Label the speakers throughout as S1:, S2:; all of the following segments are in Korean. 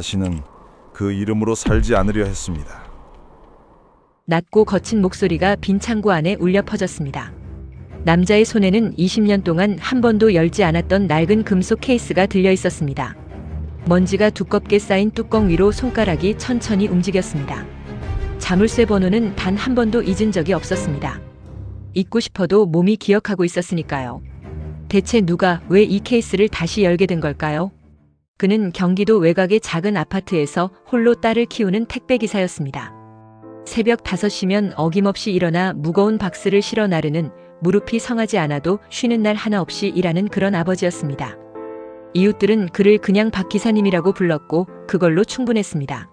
S1: 다시는 그 이름으로 살지 않으려 했습니다.
S2: 낮고 거친 목소리가 빈 창고 안에 울려 퍼졌습니다. 남자의 손에는 20년 동안 한 번도 열지 않았던 낡은 금속 케이스가 들려 있었습니다. 먼지가 두껍게 쌓인 뚜껑 위로 손가락이 천천히 움직였습니다. 자물쇠 번호는 단 한 번도 잊은 적이 없었습니다. 잊고 싶어도 몸이 기억하고 있었으니까요. 대체 누가 왜 이 케이스를 다시 열게 된 걸까요? 그는 경기도 외곽의 작은 아파트에서 홀로 딸을 키우는 택배기사였습니다. 새벽 5시면 어김없이 일어나 무거운 박스를 실어 나르는, 무릎이 성하지 않아도 쉬는 날 하나 없이 일하는 그런 아버지였습니다. 이웃들은 그를 그냥 박 기사님이라고 불렀고 그걸로 충분했습니다.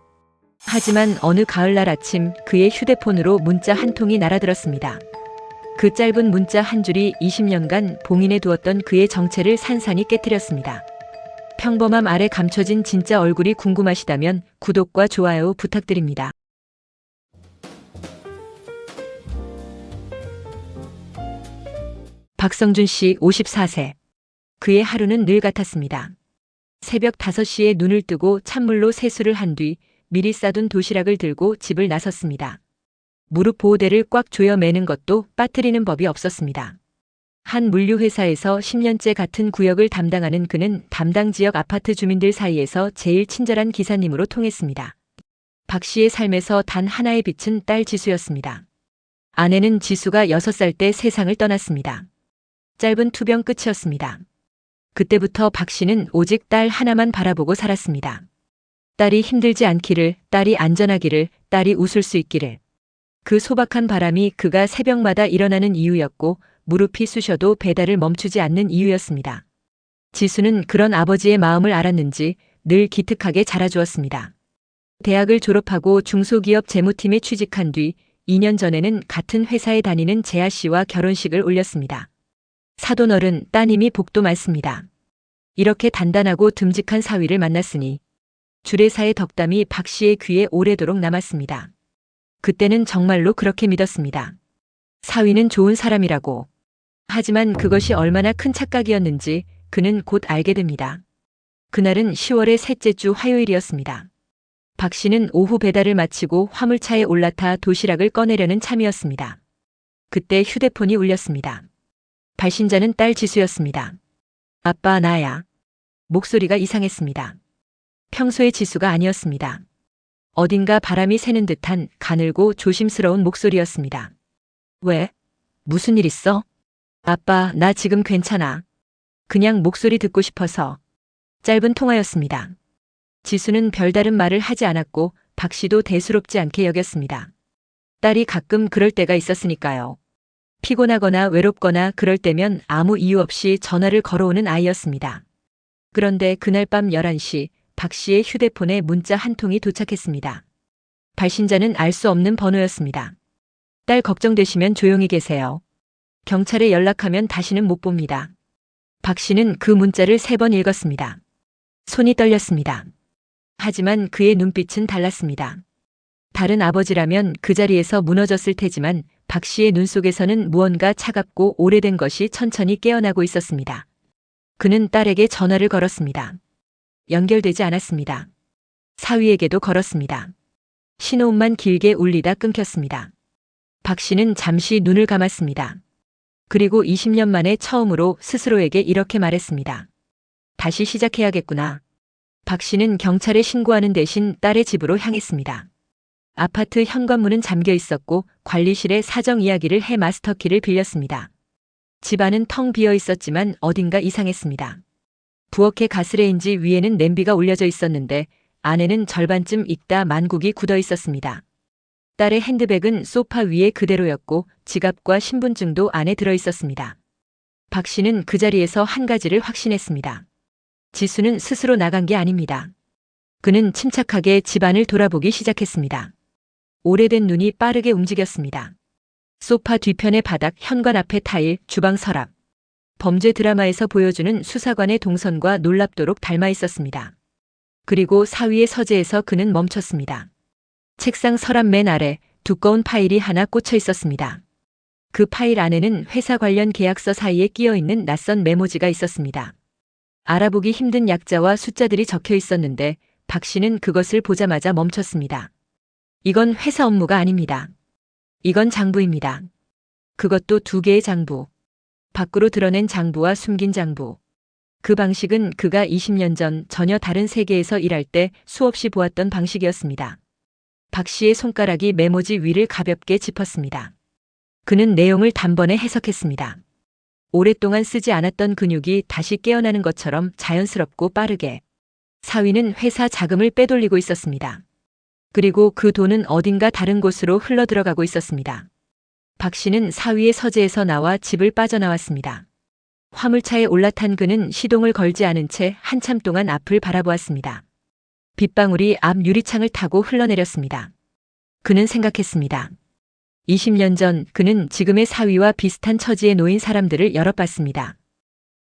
S2: 하지만 어느 가을날 아침 그의 휴대폰으로 문자 한 통이 날아들었습니다. 그 짧은 문자 한 줄이 20년간 봉인해 두었던 그의 정체를 산산이 깨뜨렸습니다. 평범함 아래 감춰진 진짜 얼굴이 궁금하시다면 구독과 좋아요 부탁드립니다. 박성준 씨 54세. 그의 하루는 늘 같았습니다. 새벽 5시에 눈을 뜨고 찬물로 세수를 한 뒤 미리 싸둔 도시락을 들고 집을 나섰습니다. 무릎 보호대를 꽉 조여 매는 것도 빠뜨리는 법이 없었습니다. 한 물류회사에서 10년째 같은 구역을 담당하는 그는 담당 지역 아파트 주민들 사이에서 제일 친절한 기사님으로 통했습니다. 박 씨의 삶에서 단 하나의 빛은 딸 지수였습니다. 아내는 지수가 6살 때 세상을 떠났습니다. 짧은 투병 끝이었습니다. 그때부터 박 씨는 오직 딸 하나만 바라보고 살았습니다. 딸이 힘들지 않기를, 딸이 안전하기를, 딸이 웃을 수 있기를. 그 소박한 바람이 그가 새벽마다 일어나는 이유였고 무릎이 쑤셔도 배달을 멈추지 않는 이유였습니다. 지수는 그런 아버지의 마음을 알았는지 늘 기특하게 자라주었습니다. 대학을 졸업하고 중소기업 재무팀에 취직한 뒤 2년 전에는 같은 회사에 다니는 재아 씨와 결혼식을 올렸습니다. 사돈어른 따님이 복도 많습니다. 이렇게 단단하고 듬직한 사위를 만났으니 주례사의 덕담이 박 씨의 귀에 오래도록 남았습니다. 그때는 정말로 그렇게 믿었습니다. 사위는 좋은 사람이라고. 하지만 그것이 얼마나 큰 착각이었는지 그는 곧 알게 됩니다. 그날은 10월의 셋째 주 화요일이었습니다. 박 씨는 오후 배달을 마치고 화물차에 올라타 도시락을 꺼내려는 참이었습니다. 그때 휴대폰이 울렸습니다. 발신자는 딸 지수였습니다. 아빠 나야. 목소리가 이상했습니다. 평소의 지수가 아니었습니다. 어딘가 바람이 새는 듯한 가늘고 조심스러운 목소리였습니다. 왜? 무슨 일 있어? 아빠, 나 지금 괜찮아. 그냥 목소리 듣고 싶어서. 짧은 통화였습니다. 지수는 별다른 말을 하지 않았고 박 씨도 대수롭지 않게 여겼습니다. 딸이 가끔 그럴 때가 있었으니까요. 피곤하거나 외롭거나 그럴 때면 아무 이유 없이 전화를 걸어오는 아이였습니다. 그런데 그날 밤 11시 박 씨의 휴대폰에 문자 한 통이 도착했습니다. 발신자는 알 수 없는 번호였습니다. 딸 걱정되시면 조용히 계세요. 경찰에 연락하면 다시는 못 봅니다. 박 씨는 그 문자를 3번 읽었습니다. 손이 떨렸습니다. 하지만 그의 눈빛은 달랐습니다. 다른 아버지라면 그 자리에서 무너졌을 테지만 박 씨의 눈 속에서는 무언가 차갑고 오래된 것이 천천히 깨어나고 있었습니다. 그는 딸에게 전화를 걸었습니다. 연결되지 않았습니다. 사위에게도 걸었습니다. 신호음만 길게 울리다 끊겼습니다. 박 씨는 잠시 눈을 감았습니다. 그리고 20년 만에 처음으로 스스로에게 이렇게 말했습니다. 다시 시작해야겠구나. 박 씨는 경찰에 신고하는 대신 딸의 집으로 향했습니다. 아파트 현관문은 잠겨 있었고 관리실에 사정 이야기를 해 마스터키를 빌렸습니다. 집 안은 텅 비어 있었지만 어딘가 이상했습니다. 부엌의 가스레인지 위에는 냄비가 올려져 있었는데 안에는 절반쯤 익다 만국이 굳어 있었습니다. 딸의 핸드백은 소파 위에 그대로였고 지갑과 신분증도 안에 들어 있었습니다. 박 씨는 그 자리에서 한 가지를 확신했습니다. 지수는 스스로 나간 게 아닙니다. 그는 침착하게 집안을 돌아보기 시작했습니다. 오래된 눈이 빠르게 움직였습니다. 소파 뒤편의 바닥, 현관 앞의 타일, 주방 서랍. 범죄 드라마에서 보여주는 수사관의 동선과 놀랍도록 닮아 있었습니다. 그리고 사위의 서재에서 그는 멈췄습니다. 책상 서랍 맨 아래 두꺼운 파일이 하나 꽂혀 있었습니다. 그 파일 안에는 회사 관련 계약서 사이에 끼어 있는 낯선 메모지가 있었습니다. 알아보기 힘든 약자와 숫자들이 적혀 있었는데 박 씨는 그것을 보자마자 멈췄습니다. 이건 회사 업무가 아닙니다. 이건 장부입니다. 그것도 두 개의 장부. 밖으로 드러낸 장부와 숨긴 장부. 그 방식은 그가 20년 전 전혀 다른 세계에서 일할 때 수없이 보았던 방식이었습니다. 박 씨의 손가락이 메모지 위를 가볍게 짚었습니다. 그는 내용을 단번에 해석했습니다. 오랫동안 쓰지 않았던 근육이 다시 깨어나는 것처럼 자연스럽고 빠르게. 사위는 회사 자금을 빼돌리고 있었습니다. 그리고 그 돈은 어딘가 다른 곳으로 흘러들어가고 있었습니다. 박 씨는 사위의 서재에서 나와 집을 빠져나왔습니다. 화물차에 올라탄 그는 시동을 걸지 않은 채 한참 동안 앞을 바라보았습니다. 빗방울이 앞 유리창을 타고 흘러내렸습니다. 그는 생각했습니다. 20년 전 그는 지금의 사위와 비슷한 처지에 놓인 사람들을 여러 봤습니다.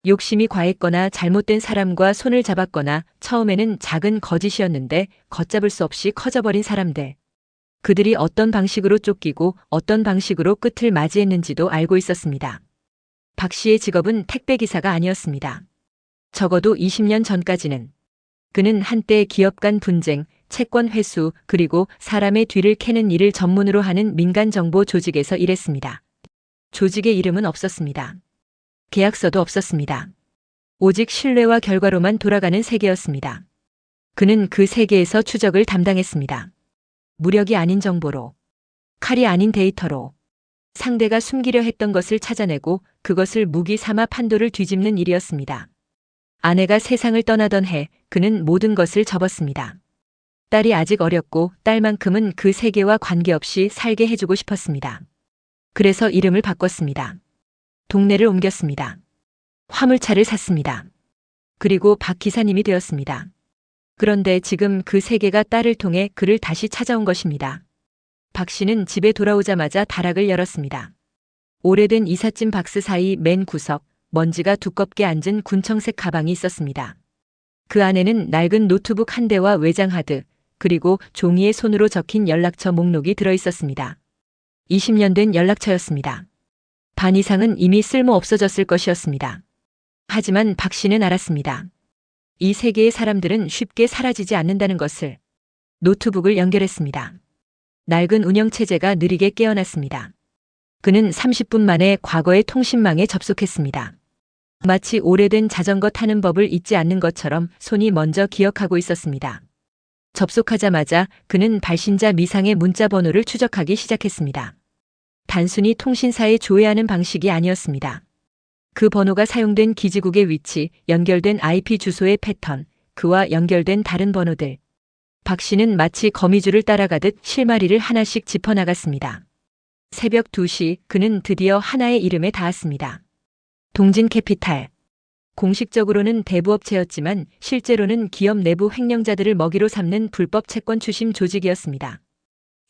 S2: 욕심이 과했거나 잘못된 사람과 손을 잡았거나 처음에는 작은 거짓이었는데 걷잡을 수 없이 커져버린 사람들. 그들이 어떤 방식으로 쫓기고 어떤 방식으로 끝을 맞이했는지도 알고 있었습니다. 박 씨의 직업은 택배기사가 아니었습니다. 적어도 20년 전까지는. 그는 한때 기업 간 분쟁, 채권 회수, 그리고 사람의 뒤를 캐는 일을 전문으로 하는 민간정보 조직에서 일했습니다. 조직의 이름은 없었습니다. 계약서도 없었습니다. 오직 신뢰와 결과로만 돌아가는 세계였습니다. 그는 그 세계에서 추적을 담당했습니다. 무력이 아닌 정보로, 칼이 아닌 데이터로, 상대가 숨기려 했던 것을 찾아내고 그것을 무기 삼아 판도를 뒤집는 일이었습니다. 아내가 세상을 떠나던 해 그는 모든 것을 접었습니다. 딸이 아직 어렸고 딸만큼은 그 세계와 관계없이 살게 해주고 싶었습니다. 그래서 이름을 바꿨습니다. 동네를 옮겼습니다. 화물차를 샀습니다. 그리고 박 기사님이 되었습니다. 그런데 지금 그 세계가 딸을 통해 그를 다시 찾아온 것입니다. 박 씨는 집에 돌아오자마자 다락을 열었습니다. 오래된 이삿짐 박스 사이 맨 구석, 먼지가 두껍게 앉은 군청색 가방이 있었습니다. 그 안에는 낡은 노트북 한 대와 외장하드, 그리고 종이에 손으로 적힌 연락처 목록이 들어있었습니다. 20년 된 연락처였습니다. 반 이상은 이미 쓸모 없어졌을 것이었습니다. 하지만 박 씨는 알았습니다. 이 세계의 사람들은 쉽게 사라지지 않는다는 것을. 노트북을 연결했습니다. 낡은 운영체제가 느리게 깨어났습니다. 그는 30분 만에 과거의 통신망에 접속했습니다. 마치 오래된 자전거 타는 법을 잊지 않는 것처럼 손이 먼저 기억하고 있었습니다. 접속하자마자 그는 발신자 미상의 문자 번호를 추적하기 시작했습니다. 단순히 통신사에 조회하는 방식이 아니었습니다. 그 번호가 사용된 기지국의 위치, 연결된 IP 주소의 패턴, 그와 연결된 다른 번호들. 박 씨는 마치 거미줄을 따라가듯 실마리를 하나씩 짚어나갔습니다. 새벽 2시 그는 드디어 하나의 이름에 닿았습니다. 동진캐피탈. 공식적으로는 대부업체였지만 실제로는 기업 내부 횡령자들을 먹이로 삼는 불법 채권 추심 조직이었습니다.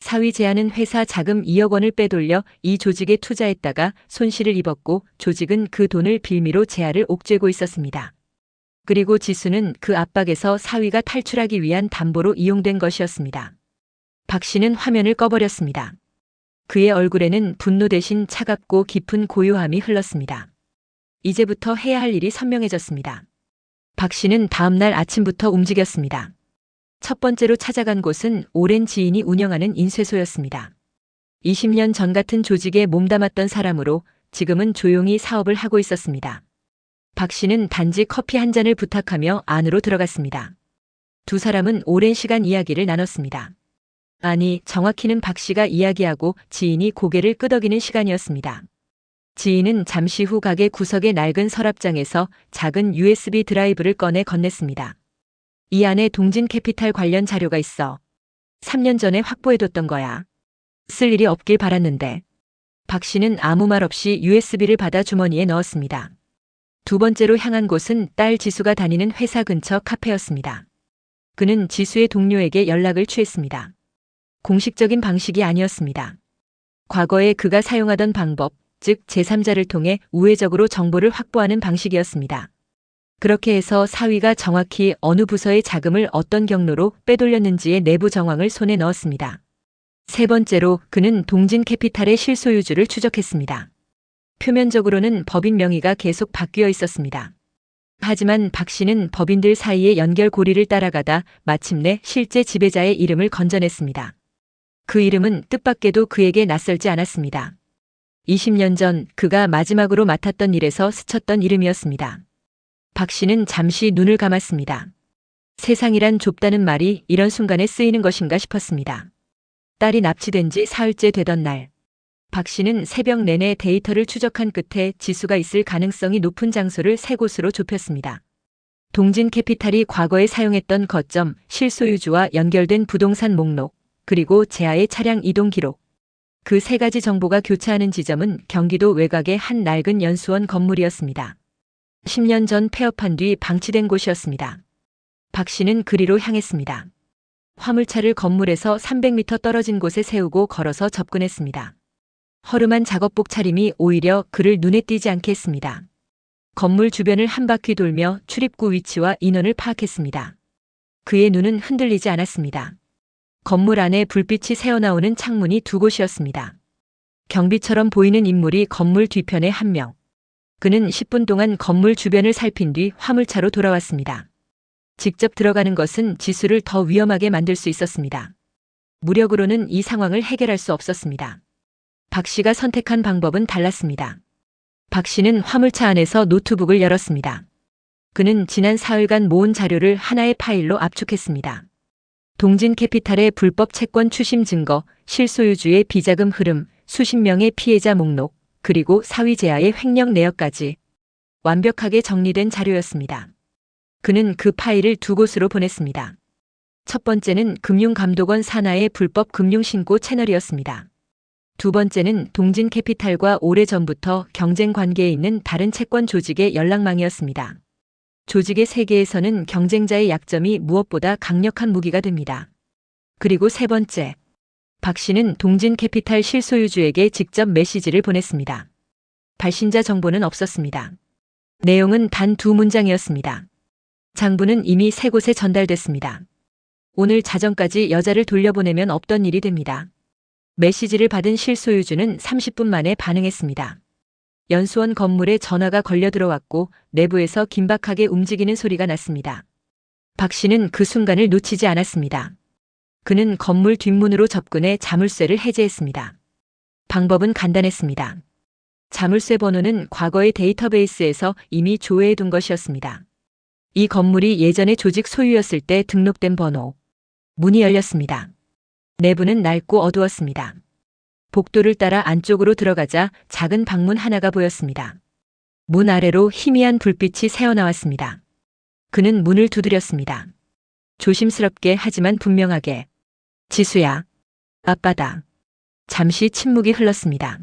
S2: 사위 제안은 회사 자금 2억 원을 빼돌려 이 조직에 투자했다가 손실을 입었고 조직은 그 돈을 빌미로 재할을 옥죄고 있었습니다. 그리고 지수는 그 압박에서 사위가 탈출하기 위한 담보로 이용된 것이었습니다. 박 씨는 화면을 꺼버렸습니다. 그의 얼굴에는 분노 대신 차갑고 깊은 고요함이 흘렀습니다. 이제부터 해야 할 일이 선명해졌습니다. 박 씨는 다음 날 아침부터 움직였습니다. 첫 번째로 찾아간 곳은 오랜 지인이 운영하는 인쇄소였습니다. 20년 전 같은 조직에 몸담았던 사람으로 지금은 조용히 사업을 하고 있었습니다. 박 씨는 단지 커피 한 잔을 부탁하며 안으로 들어갔습니다. 두 사람은 오랜 시간 이야기를 나눴습니다. 아니, 정확히는 박 씨가 이야기하고 지인이 고개를 끄덕이는 시간이었습니다. 지인은 잠시 후 가게 구석의 낡은 서랍장에서 작은 USB 드라이브를 꺼내 건넸습니다. 이 안에 동진캐피탈 관련 자료가 있어. 3년 전에 확보해뒀던 거야. 쓸 일이 없길 바랐는데. 박 씨는 아무 말 없이 USB를 받아 주머니에 넣었습니다. 두 번째로 향한 곳은 딸 지수가 다니는 회사 근처 카페였습니다. 그는 지수의 동료에게 연락을 취했습니다. 공식적인 방식이 아니었습니다. 과거에 그가 사용하던 방법, 즉 제3자를 통해 우회적으로 정보를 확보하는 방식이었습니다. 그렇게 해서 사위가 정확히 어느 부서의 자금을 어떤 경로로 빼돌렸는지의 내부 정황을 손에 넣었습니다. 세 번째로 그는 동진캐피탈의 실소유주를 추적했습니다. 표면적으로는 법인 명의가 계속 바뀌어 있었습니다. 하지만 박 씨는 법인들 사이의 연결고리를 따라가다 마침내 실제 지배자의 이름을 건져냈습니다. 그 이름은 뜻밖에도 그에게 낯설지 않았습니다. 20년 전 그가 마지막으로 맡았던 일에서 스쳤던 이름이었습니다. 박 씨는 잠시 눈을 감았습니다. 세상이란 좁다는 말이 이런 순간에 쓰이는 것인가 싶었습니다. 딸이 납치된 지 사흘째 되던 날, 박 씨는 새벽 내내 데이터를 추적한 끝에 지수가 있을 가능성이 높은 장소를 세 곳으로 좁혔습니다. 동진캐피탈이 과거에 사용했던 거점, 실소유주와 연결된 부동산 목록, 그리고 제아의 차량 이동 기록. 그 세 가지 정보가 교차하는 지점은 경기도 외곽의 한 낡은 연수원 건물이었습니다. 10년 전 폐업한 뒤 방치된 곳이었습니다. 박 씨는 그리로 향했습니다. 화물차를 건물에서 300m 떨어진 곳에 세우고 걸어서 접근했습니다. 허름한 작업복 차림이 오히려 그를 눈에 띄지 않게 했습니다. 건물 주변을 한 바퀴 돌며 출입구 위치와 인원을 파악했습니다. 그의 눈은 흔들리지 않았습니다. 건물 안에 불빛이 새어나오는 창문이 두 곳이었습니다. 경비처럼 보이는 인물이 건물 뒤편에 한 명. 그는 10분 동안 건물 주변을 살핀 뒤 화물차로 돌아왔습니다. 직접 들어가는 것은 지수를 더 위험하게 만들 수 있었습니다. 무력으로는 이 상황을 해결할 수 없었습니다. 박 씨가 선택한 방법은 달랐습니다. 박 씨는 화물차 안에서 노트북을 열었습니다. 그는 지난 사흘간 모은 자료를 하나의 파일로 압축했습니다. 동진캐피탈의 불법 채권 추심 증거, 실소유주의 비자금 흐름, 수십 명의 피해자 목록, 그리고 사위제아의 횡령 내역까지 완벽하게 정리된 자료였습니다. 그는 그 파일을 두 곳으로 보냈습니다. 첫 번째는 금융감독원 산하의 불법 금융신고 채널이었습니다. 두 번째는 동진캐피탈과 오래전부터 경쟁 관계에 있는 다른 채권 조직의 연락망이었습니다. 조직의 세계에서는 경쟁자의 약점이 무엇보다 강력한 무기가 됩니다. 그리고 세 번째, 박 씨는 동진캐피탈 실소유주에게 직접 메시지를 보냈습니다. 발신자 정보는 없었습니다. 내용은 단 두 문장이었습니다. 장부는 이미 세 곳에 전달됐습니다. 오늘 자정까지 여자를 돌려보내면 없던 일이 됩니다. 메시지를 받은 실소유주는 30분 만에 반응했습니다. 연수원 건물에 전화가 걸려 들어왔고 내부에서 긴박하게 움직이는 소리가 났습니다. 박 씨는 그 순간을 놓치지 않았습니다. 그는 건물 뒷문으로 접근해 자물쇠를 해제했습니다. 방법은 간단했습니다. 자물쇠 번호는 과거의 데이터베이스에서 이미 조회해둔 것이었습니다. 이 건물이 예전의 조직 소유였을 때 등록된 번호. 문이 열렸습니다. 내부는 낡고 어두웠습니다. 복도를 따라 안쪽으로 들어가자 작은 방문 하나가 보였습니다. 문 아래로 희미한 불빛이 새어나왔습니다. 그는 문을 두드렸습니다. 조심스럽게 하지만 분명하게. 지수야. 아빠다. 잠시 침묵이 흘렀습니다.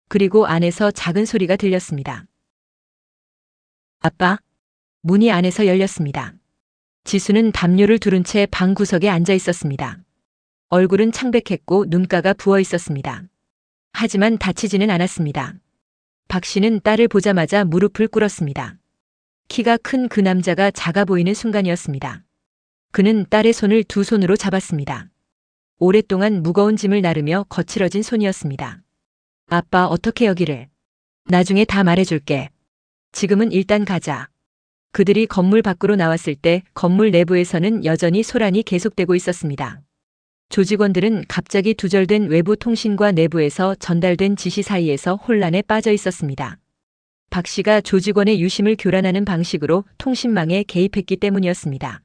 S2: 그리고 안에서 작은 소리가 들렸습니다. 아빠. 문이 안에서 열렸습니다. 지수는 담요를 두른 채 방 구석에 앉아 있었습니다. 얼굴은 창백했고 눈가가 부어 있었습니다. 하지만 다치지는 않았습니다. 박 씨는 딸을 보자마자 무릎을 꿇었습니다. 키가 큰 그 남자가 작아 보이는 순간이었습니다. 그는 딸의 손을 두 손으로 잡았습니다. 오랫동안 무거운 짐을 나르며 거칠어진 손이었습니다. 아빠, 어떻게 여기를? 나중에 다 말해줄게. 지금은 일단 가자. 그들이 건물 밖으로 나왔을 때 건물 내부에서는 여전히 소란이 계속되고 있었습니다. 조직원들은 갑자기 두절된 외부 통신과 내부에서 전달된 지시 사이에서 혼란에 빠져 있었습니다. 박 씨가 조직원의 유심을 교란하는 방식으로 통신망에 개입했기 때문이었습니다.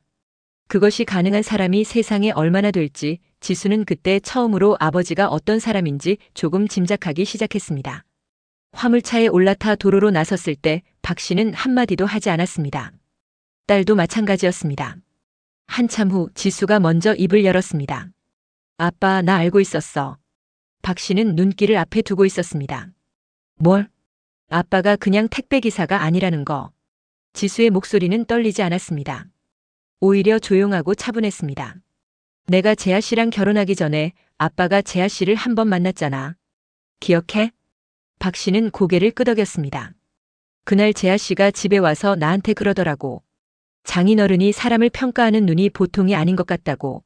S2: 그것이 가능한 사람이 세상에 얼마나 될지 지수는 그때 처음으로 아버지가 어떤 사람인지 조금 짐작하기 시작했습니다. 화물차에 올라타 도로로 나섰을 때 박 씨는 한마디도 하지 않았습니다. 딸도 마찬가지였습니다. 한참 후 지수가 먼저 입을 열었습니다. 아빠, 나 알고 있었어. 박 씨는 눈길을 앞에 두고 있었습니다. 뭘? 아빠가 그냥 택배기사가 아니라는 거. 지수의 목소리는 떨리지 않았습니다. 오히려 조용하고 차분했습니다. 내가 재아 씨랑 결혼하기 전에 아빠가 재아 씨를 한 번 만났잖아. 기억해? 박 씨는 고개를 끄덕였습니다. 그날 재아 씨가 집에 와서 나한테 그러더라고. 장인어른이 사람을 평가하는 눈이 보통이 아닌 것 같다고.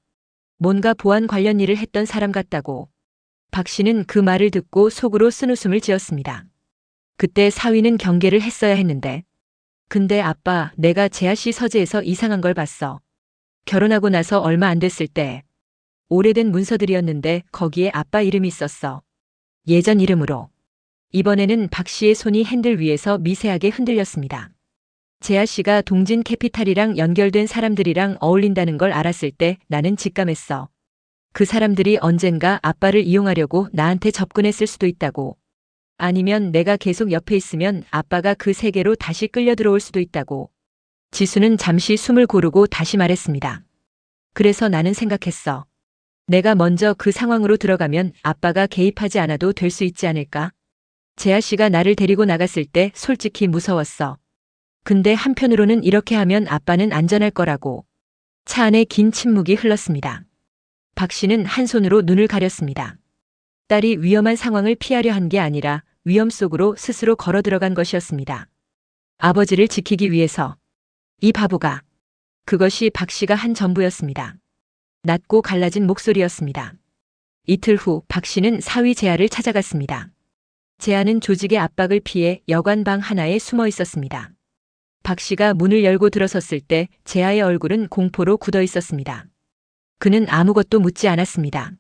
S2: 뭔가 보안 관련 일을 했던 사람 같다고. 박 씨는 그 말을 듣고 속으로 쓴웃음을 지었습니다. 그때 사위는 경계를 했어야 했는데. 근데 아빠, 내가 재하 씨 서재에서 이상한 걸 봤어. 결혼하고 나서 얼마 안 됐을 때. 오래된 문서들이었는데 거기에 아빠 이름이 있었어. 예전 이름으로. 이번에는 박 씨의 손이 핸들 위에서 미세하게 흔들렸습니다. 재하 씨가 동진 캐피탈이랑 연결된 사람들이랑 어울린다는 걸 알았을 때 나는 직감했어. 그 사람들이 언젠가 아빠를 이용하려고 나한테 접근했을 수도 있다고. 아니면 내가 계속 옆에 있으면 아빠가 그 세계로 다시 끌려 들어올 수도 있다고. 지수는 잠시 숨을 고르고 다시 말했습니다. 그래서 나는 생각했어. 내가 먼저 그 상황으로 들어가면 아빠가 개입하지 않아도 될 수 있지 않을까? 재하 씨가 나를 데리고 나갔을 때 솔직히 무서웠어. 근데 한편으로는 이렇게 하면 아빠는 안전할 거라고. 차 안에 긴 침묵이 흘렀습니다. 박 씨는 한 손으로 눈을 가렸습니다. 딸이 위험한 상황을 피하려 한 게 아니라 위험 속으로 스스로 걸어 들어간 것이었습니다. 아버지를 지키기 위해서. 이 바보가. 그것이 박 씨가 한 전부였습니다. 낮고 갈라진 목소리였습니다. 이틀 후 박 씨는 사위 재하를 찾아갔습니다. 재하는 조직의 압박을 피해 여관 방 하나에 숨어 있었습니다. 박 씨가 문을 열고 들어섰을 때 재하의 얼굴은 공포로 굳어 있었습니다. 그는 아무것도 묻지 않았습니다.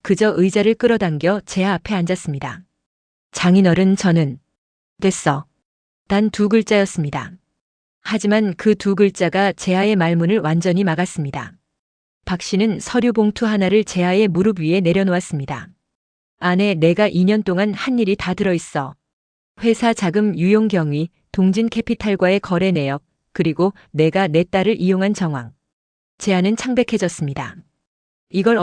S2: 그저 의자를 끌어당겨 재하 앞에 앉았습니다. 장인어른, 저는 됐어. 단 2글자였습니다. 하지만 그 2글자가 재하의 말문을 완전히 막았습니다. 박 씨는 서류 봉투 하나를 재하의 무릎 위에 내려놓았습니다. 안에 내가 2년 동안 한 일이 다 들어있어. 회사 자금 유용 경위, 동진 캐피탈과의 거래 내역, 그리고 내가 내 딸을 이용한 정황. 재하는 창백해졌습니다. 이걸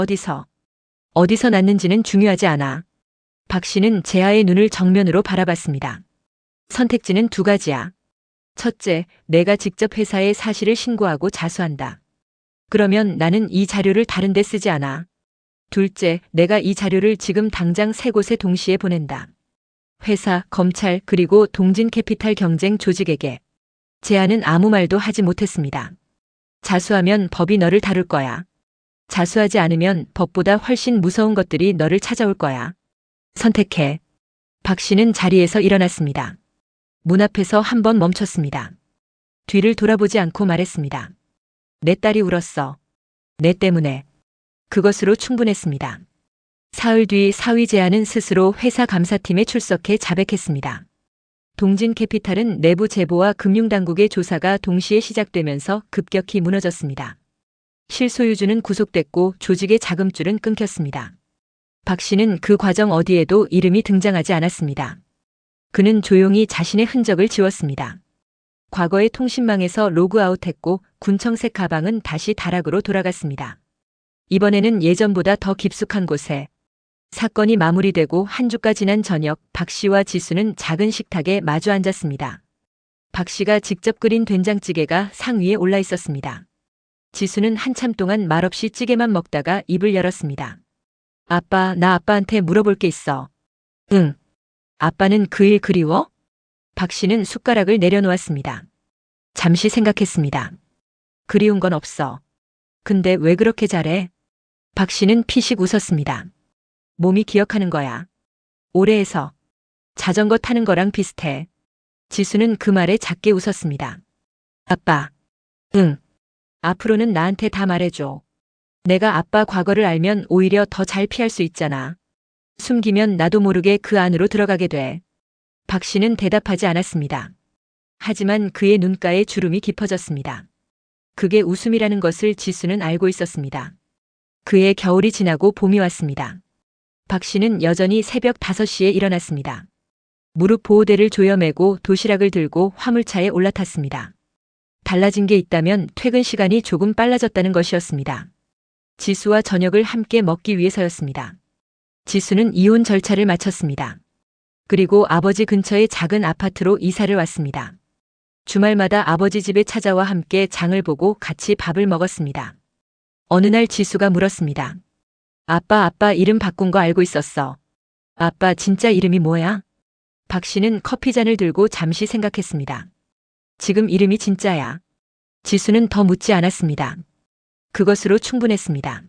S2: 어디서 났는지는 중요하지 않아. 박 씨는 재하의 눈을 정면으로 바라봤습니다. 선택지는 2가지야. 첫째, 내가 직접 회사에 사실을 신고하고 자수한다. 그러면 나는 이 자료를 다른 데 쓰지 않아. 둘째, 내가 이 자료를 지금 당장 3곳에 동시에 보낸다. 회사, 검찰, 그리고 동진 캐피탈 경쟁 조직에게. 재하는 아무 말도 하지 못했습니다. 자수하면 법이 너를 다룰 거야. 자수하지 않으면 법보다 훨씬 무서운 것들이 너를 찾아올 거야. 선택해. 박 씨는 자리에서 일어났습니다. 문 앞에서 한 번 멈췄습니다. 뒤를 돌아보지 않고 말했습니다. 내 딸이 울었어. 내 때문에. 그것으로 충분했습니다. 사흘 뒤 사위 재하는 스스로 회사 감사팀에 출석해 자백했습니다. 동진 캐피탈은 내부 제보와 금융당국의 조사가 동시에 시작되면서 급격히 무너졌습니다. 실소유주는 구속됐고 조직의 자금줄은 끊겼습니다. 박 씨는 그 과정 어디에도 이름이 등장하지 않았습니다. 그는 조용히 자신의 흔적을 지웠습니다. 과거의 통신망에서 로그아웃했고 군청색 가방은 다시 다락으로 돌아갔습니다. 이번에는 예전보다 더 깊숙한 곳에. 사건이 마무리되고 한 주가 지난 저녁 박 씨와 지수는 작은 식탁에 마주 앉았습니다. 박 씨가 직접 끓인 된장찌개가 상 위에 올라 있었습니다. 지수는 한참 동안 말없이 찌개만 먹다가 입을 열었습니다. 아빠, 나 아빠한테 물어볼 게 있어. 응. 아빠는 그 일 그리워? 박 씨는 숟가락을 내려놓았습니다. 잠시 생각했습니다. 그리운 건 없어. 근데 왜 그렇게 잘해? 박 씨는 피식 웃었습니다. 몸이 기억하는 거야. 오래 해서. 자전거 타는 거랑 비슷해. 지수는 그 말에 작게 웃었습니다. 아빠. 응. 앞으로는 나한테 다 말해줘. 내가 아빠 과거를 알면 오히려 더 잘 피할 수 있잖아. 숨기면 나도 모르게 그 안으로 들어가게 돼. 박 씨는 대답하지 않았습니다. 하지만 그의 눈가에 주름이 깊어졌습니다. 그게 웃음이라는 것을 지수는 알고 있었습니다. 그의 겨울이 지나고 봄이 왔습니다. 박 씨는 여전히 새벽 5시에 일어났습니다. 무릎 보호대를 조여매고 도시락을 들고 화물차에 올라탔습니다. 달라진 게 있다면 퇴근 시간이 조금 빨라졌다는 것이었습니다. 지수와 저녁을 함께 먹기 위해서였습니다. 지수는 이혼 절차를 마쳤습니다. 그리고 아버지 근처의 작은 아파트로 이사를 왔습니다. 주말마다 아버지 집에 찾아와 함께 장을 보고 같이 밥을 먹었습니다. 어느 날 지수가 물었습니다. 아빠 이름 바꾼 거 알고 있었어. 아빠 진짜 이름이 뭐야? 박 씨는 커피잔을 들고 잠시 생각했습니다. 지금 이름이 진짜야. 지수는 더 묻지 않았습니다. 그것으로 충분했습니다.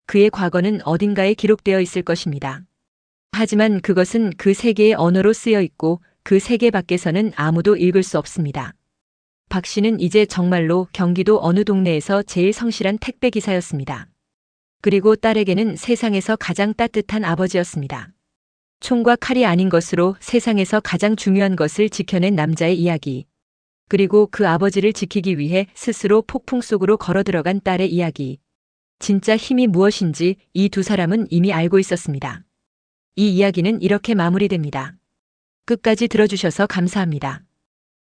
S2: 그의 과거는 어딘가에 기록되어 있을 것입니다. 하지만 그것은 그 세계의 언어로 쓰여 있고 그 세계 밖에서는 아무도 읽을 수 없습니다. 박 씨는 이제 정말로 경기도 어느 동네에서 제일 성실한 택배 기사였습니다. 그리고 딸에게는 세상에서 가장 따뜻한 아버지였습니다. 총과 칼이 아닌 것으로 세상에서 가장 중요한 것을 지켜낸 남자의 이야기. 그리고 그 아버지를 지키기 위해 스스로 폭풍 속으로 걸어 들어간 딸의 이야기. 진짜 힘이 무엇인지 이 두 사람은 이미 알고 있었습니다. 이 이야기는 이렇게 마무리됩니다. 끝까지 들어주셔서 감사합니다.